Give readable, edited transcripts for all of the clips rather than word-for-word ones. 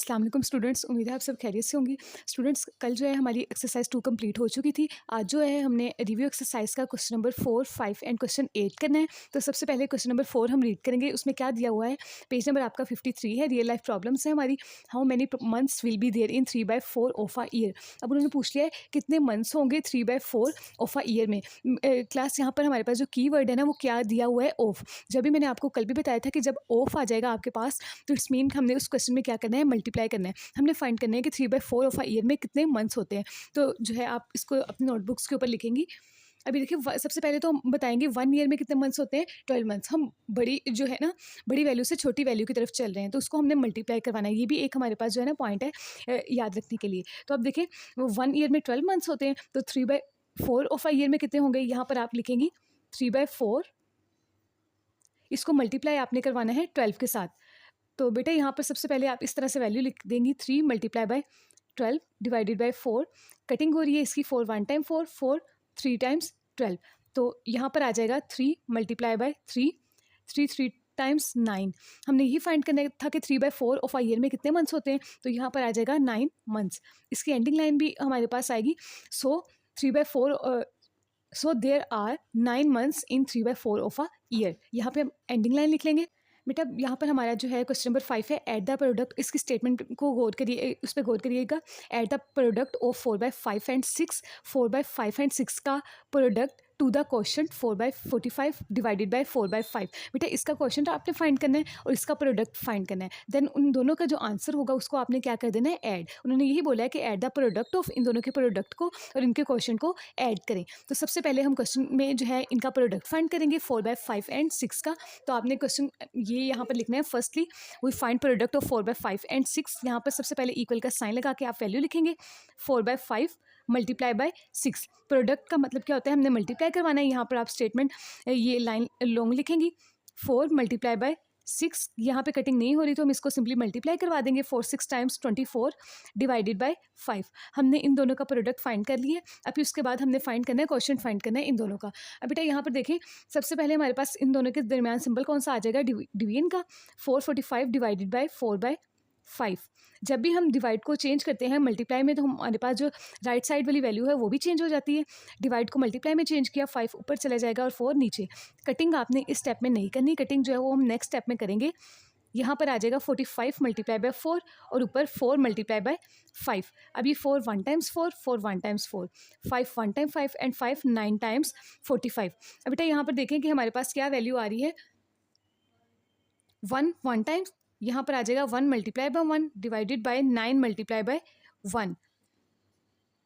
अस्सलाम वालेकुम स्टूडेंट्स, उम्मीद है आप सब खैरियत से होंगी। स्टूडेंट्स, कल जो है हमारी एक्सरसाइज 2 कंप्लीट हो चुकी थी। आज जो है हमने रिव्यू एक्सरसाइज का क्वेश्चन नंबर 4, 5 एंड क्वेश्चन 8 करना है। तो सबसे पहले क्वेश्चन नंबर 4 हम रीड करेंगे। उसमें क्या दिया हुआ है, पेज नंबर आपका 53 है। रियल लाइफ प्रॉब्लम्स है हमारी। How many months will be there in 3/4 of a year. अब उन्होंने पूछ लिया है कितने मंथ्स होंगे 3/4 ऑफ अ ईयर में। क्लास यहाँ पर हमारे पास जो की वर्ड है ना, वो क्या दिया हुआ है, ऑफ। जब भी मैंने आपको कल भी बताया था कि जब ऑफ आ जाएगा आपके पास, तो इट्स मीन हमने उस क्वेश्चन में क्या करना है, मल्टीप्लाई करना है। हमने फाइंड करना है कि 3/4 ऑफ अ ईयर में कितने मंथ्स होते हैं। तो जो है आप इसको अपनी नोटबुक्स के ऊपर लिखेंगी। अभी देखिए, सबसे पहले तो हम बताएंगे 1 ईयर में कितने मंथ्स होते हैं, 12 मंथ्स। हम बड़ी जो है ना, बड़ी वैल्यू से छोटी वैल्यू की तरफ चल रहे हैं, तो उसको हमने मल्टीप्लाई करवाना है। ये भी एक हमारे पास जो है ना पॉइंट है याद रखने के लिए। तो अब देखिए, 1 ईयर में 12 मंथ्स होते हैं, तो 3/4 ऑफ अ ईयर में कितने होंगे, यहाँ पर आप लिखेंगी 3/4। इसको मल्टीप्लाई आपने करवाना है 12 के साथ। तो बेटा यहाँ पर सबसे पहले आप इस तरह से वैल्यू लिख देंगी, 3 × 12 डिवाइडेड बाई 4। कटिंग हो रही है इसकी, 4 1 टाइम 4, 4 3 टाइम्स 12। तो यहाँ पर आ जाएगा 3 × 3, 3 टाइम्स 9। हमने यही फाइंड करना था कि 3/4 ऑफ अ ईयर में कितने मंथ्स होते हैं, तो यहाँ पर आ जाएगा 9 मंथ्स। इसकी एंडिंग लाइन भी हमारे पास आएगी। So 3/4 so there are 9 months in 3/4 of a year. यहाँ पे हम एंडिंग लाइन लिख लेंगे। बेटा यहाँ पर हमारा जो है क्वेश्चन नंबर 5 है, ऐड द प्रोडक्ट। इसकी स्टेटमेंट को गौर करिए, उस पर गौर करिएगा। Add the product of 4/5 and 6। 4/5 and 6 का product to the question 4/45 divided by 4/5। बेटा इसका क्वेश्चन तो आपने फाइंड करना है और इसका प्रोडक्ट फाइंड करना है। देन उन दोनों का जो आंसर होगा उसको आपने क्या कर देना है, ऐड। उन्होंने यही बोला है कि ऐड द प्रोडक्ट ऑफ, इन दोनों के प्रोडक्ट को और इनके क्वेश्चन को ऐड करें। तो सबसे पहले हम क्वेश्चन में जो है इनका प्रोडक्ट फाइंड करेंगे, 4/5 एंड 6 का। तो आपने क्वेश्चन ये यहाँ पर लिखना है, firstly we find product of 4/5 and 6। यहाँ पर सबसे पहले इक्वल का साइन लगा के आप वैल्यू लिखेंगे, 4/5 मल्टीप्लाई बाय 6। प्रोडक्ट का मतलब क्या होता है, हमने मल्टीप्लाई करवाना है। यहाँ पर आप स्टेटमेंट ये लाइन लॉन्ग लिखेंगी, 4 × 6। यहाँ पे कटिंग नहीं हो रही तो हम इसको सिंपली मल्टीप्लाई करवा देंगे, 4 6 टाइम्स 24 डिवाइडेड बाय 5। हमने इन दोनों का प्रोडक्ट फाइंड कर लिया। अभी उसके बाद हमने फाइंड करना है, क्वेश्चन फाइंड करना है इन दोनों का। अब बेटा यहाँ पर देखें, सबसे पहले हमारे पास इन दोनों के दरमियान सिंबल कौन सा आ जाएगा, डिवीजन का। 445 डिवाइडेड बाय 4/5। जब भी हम डिवाइड को चेंज करते हैं मल्टीप्लाई में, तो हमारे पास जो राइट साइड वाली वैल्यू है वो भी चेंज हो जाती है। डिवाइड को मल्टीप्लाई में चेंज किया, 5 ऊपर चला जाएगा और 4 नीचे। कटिंग आपने इस स्टेप में नहीं करनी, कटिंग जो है वो हम नेक्स्ट स्टेप में करेंगे। यहाँ पर आ जाएगा 45 मल्टीप्लाई बाय 4 और ऊपर 4 मल्टीप्लाई बाय 5। अब ये 4 1 times 4, 4 1 times 4, 5 1 time 5 and 5 9 times 45। अब बेटा यहाँ पर देखें कि हमारे पास क्या वैल्यू आ रही है, 1 1 टाइम्स, यहाँ पर आ जाएगा 1 multiply by 1 divided by 9 multiply by 1।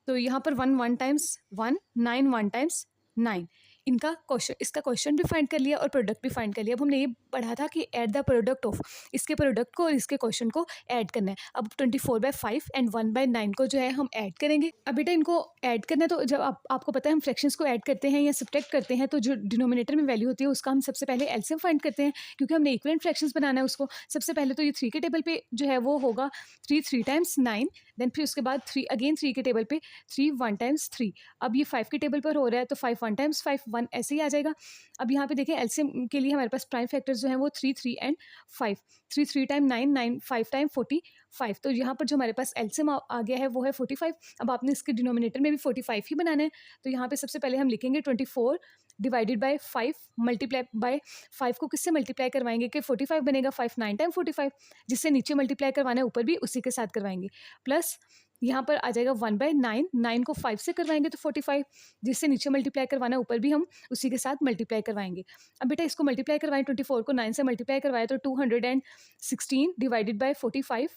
तो यहाँ पर 1 1 टाइम्स 1, 9 1 टाइम्स 9। इनका क्वेश्चन, इसका क्वेश्चन भी फाइंड कर लिया और प्रोडक्ट भी फाइंड कर लिया। अब हमने ये पढ़ा था कि ऐड द प्रोडक्ट ऑफ, इसके प्रोडक्ट को और इसके क्वेश्चन को ऐड करना है। अब 24/5 एंड 1/9 को जो है हम ऐड करेंगे। अब बेटा इनको ऐड करना है, तो जब आपको पता है हम फ्रैक्शंस को ऐड करते हैं या सब्ट्रैक्ट करते हैं, तो जो डिनोमिनेटर में वैल्यू होती है उसका हम सबसे पहले एलसीएम फाइंड करते हैं, क्योंकि हमने इक्विवेलेंट फ्रैक्शंस बनाना है उसको। सबसे पहले तो ये 3 के टेबल पे जो है वो होगा 3 3 टाइम्स 9। देन फिर उसके बाद 3 अगेन 3 के टेबल पे 3 1 टाइम्स 3। अब ये 5 के टेबल पर हो रहा है तो 5 1 टाइम्स 5, 1 ऐसे ही आ जाएगा। अब यहाँ पे देखें एलसीएम के लिए हमारे पास प्राइम फैक्टर्स जो हैं वो 3 3 एंड 5। 3 3 time 9, 9 5 time 45। तो यहाँ पर जो हमारे पास एलसीएम आ गया है वो है 45। अब आपने इसके डिनोमिनेटर में भी 45 ही बनाना है। तो यहाँ पे सबसे पहले हम लिखेंगे 24 डिवाइडेड बाय 5 मल्टीप्लाई बाय 5 को किससे मल्टीप्लाई करवाएंगे कि 45 बनेगा, 5 9 टाइम 45। जिससे नीचे मल्टीप्लाई करवाना है ऊपर भी उसी के साथ करवाएंगे। प्लस यहाँ पर आ जाएगा 1/9, 9 को 5 से करवाएंगे तो 45। जिससे नीचे मल्टीप्लाई करवाना है ऊपर भी हम उसी के साथ मल्टीप्लाई करवाएंगे। अब बेटा इसको मल्टीप्लाई करवाएं, 24 को 9 से मल्टीप्लाई करवाएं तो 216 डिवाइडेड बाय 45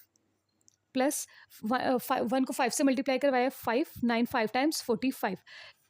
प्लस 1 को 5 से मल्टीप्लाई करवाया 5, 9 5 टाइम्स 45।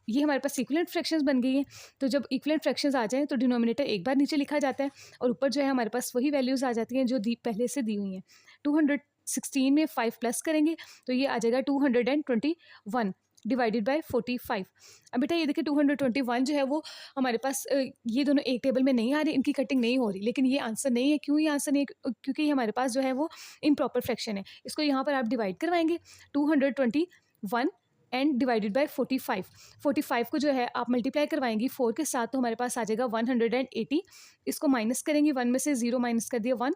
ये हमारे पास इक्विवेलेंट फ्रैक्शंस बन गई हैं। तो जब इक्विवेलेंट फ्रैक्शंस आ जाएं तो डिनोमिनेटर एक बार नीचे लिखा जाता है और ऊपर जो है हमारे पास वही वैल्यूज़ आ जाती हैं जो पहले से दी हुई हैं। 216 में 5 प्लस करेंगे तो ये आ जाएगा 221 डिवाइडेड बाय 45। अब बेटा ये देखिए 221 जो है वो हमारे पास ये दोनों एक टेबल में नहीं आ रही, इनकी कटिंग नहीं हो रही, लेकिन ये आंसर नहीं है। क्यों ये आंसर नहीं है, क्योंकि ये हमारे पास जो है वो इम्प्रॉपर फ्रैक्शन है। इसको यहाँ पर आप डिवाइड करवाएंगे, 221 एंड डिवाइडेड बाय 45। 45 को जो है आप मल्टीप्लाई करवाएंगी 4 के साथ, तो हमारे पास आ जाएगा 180। इसको माइनस करेंगे, 1 में से 0 माइनस कर दिया, 1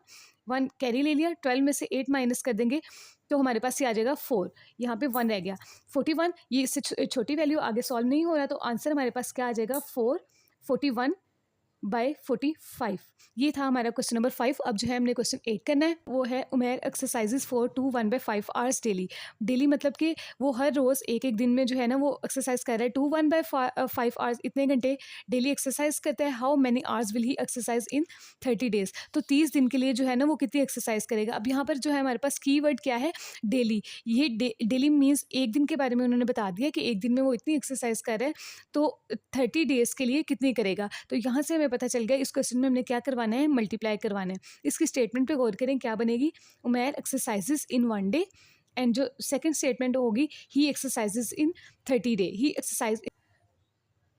1 कैरी ले लिया, 12 में से 8 माइनस कर देंगे तो हमारे पास ये आ जाएगा 4, यहाँ पे 1 रह गया। 41 ये इससे छोटी वैल्यू आगे सॉल्व नहीं हो रहा, तो आंसर हमारे पास क्या आ जाएगा 441/45। ये था हमारा क्वेश्चन नंबर 5। अब जो है हमने क्वेश्चन 8 करना है, वो है Umer exercises for 2 1/5 hours daily. Daily मतलब कि वो हर रोज़ एक एक दिन में जो है ना वो एक्सरसाइज कर रहा है 2 1/5 आवर्स, इतने घंटे डेली एक्सरसाइज करता है। How many hours will he exercise in 30 days, तो 30 दिन के लिए जो है ना वो कितनी एक्सरसाइज करेगा। अब यहाँ पर जो है हमारे पास कीवर्ड क्या है, डेली। ये डेली मीन्स एक दिन के बारे में उन्होंने बता दिया कि एक दिन में वो इतनी एक्सरसाइज कर रहा है, तो 30 डेज़ के लिए कितनी करेगा। तो यहाँ से हमें पता चल गया इस क्वेश्चन में हमने क्या करवाना है, मल्टीप्लाई करवाना है। इसकी स्टेटमेंट पे गौर करें, क्या बनेगी, Umair exercises in 1 day, and जो सेकंड स्टेटमेंट होगी ही एक्सरसाइजेज इन 30 डे, ही एक्सरसाइज।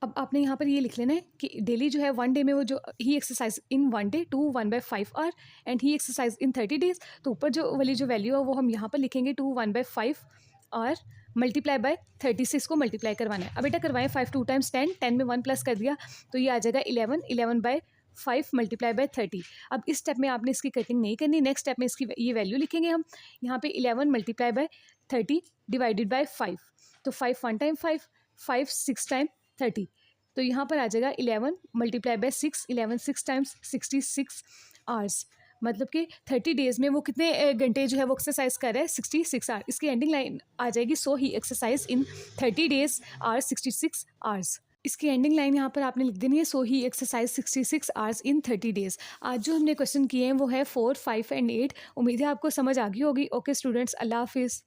अब आपने यहाँ पर ये लिख लेना है कि डेली जो है 1 डे में वो जो he exercise in 1 day 2 1/5 hour and he exercise in 30 days, तो ऊपर जो वाली जो वैल्यू है वो हम यहाँ पर लिखेंगे 2 1/5 आवर मल्टीप्लाई बाय 36 को मल्टीप्लाई करवाना है। अब बेटा करवाएं, 5 2 टाइम्स 10, 10 में 1 प्लस कर दिया तो ये आ जाएगा 11, 11/5 मल्टीप्लाई बाय 30। अब इस स्टेप में आपने इसकी कटिंग नहीं करनी, नेक्स्ट स्टेप में इसकी ये वैल्यू लिखेंगे हम यहाँ पे 11 मल्टीप्लाई बाय 30 डिवाइडेड बाय 5, तो 5 1 टाइम 5, 5 6 टाइम 30, तो यहाँ पर आ जाएगा 11 मल्टीप्लाई बाय 6, 11 6 टाइम्स 66 आवर्स, मतलब कि 30 डेज़ में वो कितने घंटे जो है वो एक्सरसाइज कर रहा है, 66 आवर। इसकी एंडिंग लाइन आ जाएगी so he exercise in 30 days are 66 hours. इसकी एंडिंग लाइन यहाँ पर आपने लिख देनी है, so he exercise 66 hours in 30 days. आज जो हमने क्वेश्चन किए हैं वो है 4 5 एंड 8। उम्मीद है आपको समझ आ गई होगी। ओके स्टूडेंट्स, अल्लाह हाफिज़।